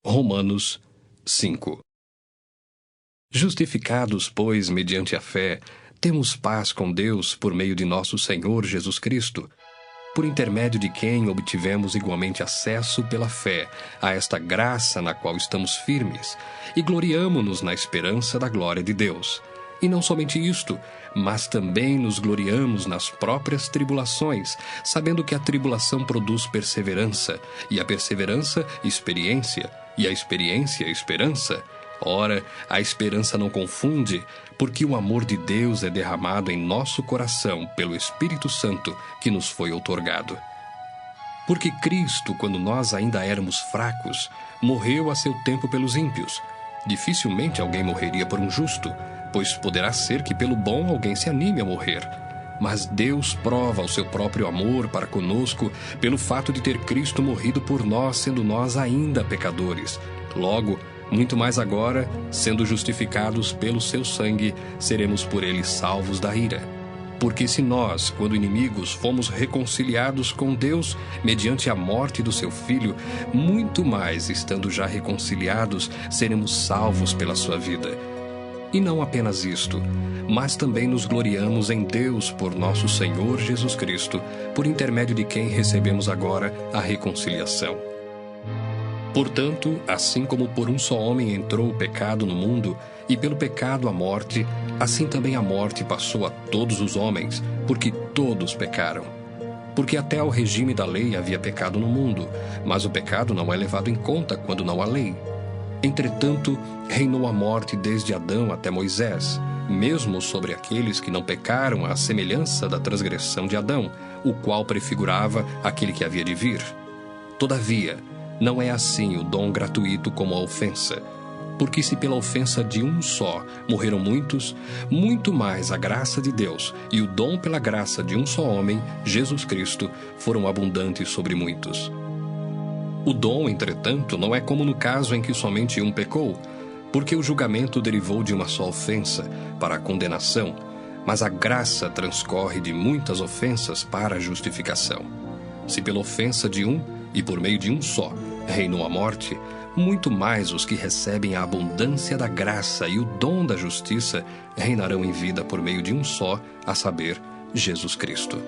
Romanos 5. Justificados, pois, mediante a fé, temos paz com Deus por meio de nosso Senhor Jesus Cristo, por intermédio de quem obtivemos igualmente acesso pela fé a esta graça na qual estamos firmes, e gloriamo-nos na esperança da glória de Deus. E não somente isto, mas também nos gloriamos nas próprias tribulações, sabendo que a tribulação produz perseverança, e a perseverança, experiência, e a experiência, esperança. Ora, a esperança não confunde, porque o amor de Deus é derramado em nosso coração pelo Espírito Santo que nos foi outorgado. Porque Cristo, quando nós ainda éramos fracos, morreu a seu tempo pelos ímpios. Dificilmente alguém morreria por um justo, pois poderá ser que pelo bom alguém se anime a morrer. Mas Deus prova o seu próprio amor para conosco pelo fato de ter Cristo morrido por nós, sendo nós ainda pecadores. Logo, muito mais agora, sendo justificados pelo seu sangue, seremos por ele salvos da ira. Porque se nós, quando inimigos, fomos reconciliados com Deus mediante a morte do seu Filho, muito mais, estando já reconciliados, seremos salvos pela sua vida. E não apenas isto, mas também nos gloriamos em Deus por nosso Senhor Jesus Cristo, por intermédio de quem recebemos agora a reconciliação. Portanto, assim como por um só homem entrou o pecado no mundo, e pelo pecado a morte, assim também a morte passou a todos os homens, porque todos pecaram. Porque até ao regime da lei havia pecado no mundo, mas o pecado não é levado em conta quando não há lei. Entretanto, reinou a morte desde Adão até Moisés, mesmo sobre aqueles que não pecaram à semelhança da transgressão de Adão, o qual prefigurava aquele que havia de vir. Todavia, não é assim o dom gratuito como a ofensa. Porque se pela ofensa de um só morreram muitos, muito mais a graça de Deus e o dom pela graça de um só homem, Jesus Cristo, foram abundantes sobre muitos. O dom, entretanto, não é como no caso em que somente um pecou, porque o julgamento derivou de uma só ofensa, para a condenação, mas a graça transcorre de muitas ofensas para a justificação. Se pela ofensa de um, e por meio de um só, reinou a morte, muito mais os que recebem a abundância da graça e o dom da justiça reinarão em vida por meio de um só, a saber, Jesus Cristo.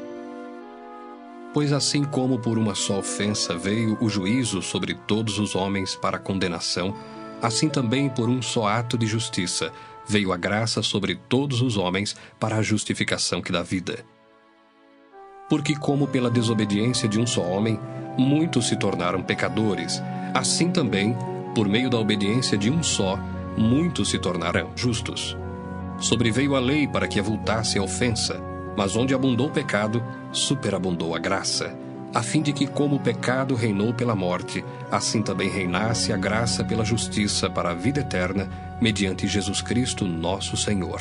Pois assim como por uma só ofensa veio o juízo sobre todos os homens para a condenação, assim também por um só ato de justiça veio a graça sobre todos os homens para a justificação que dá vida. Porque como pela desobediência de um só homem, muitos se tornaram pecadores, assim também, por meio da obediência de um só, muitos se tornarão justos. Sobreveio a lei para que avultasse a ofensa, mas onde abundou o pecado, superabundou a graça, a fim de que, como o pecado reinou pela morte, assim também reinasse a graça pela justiça para a vida eterna, mediante Jesus Cristo nosso Senhor.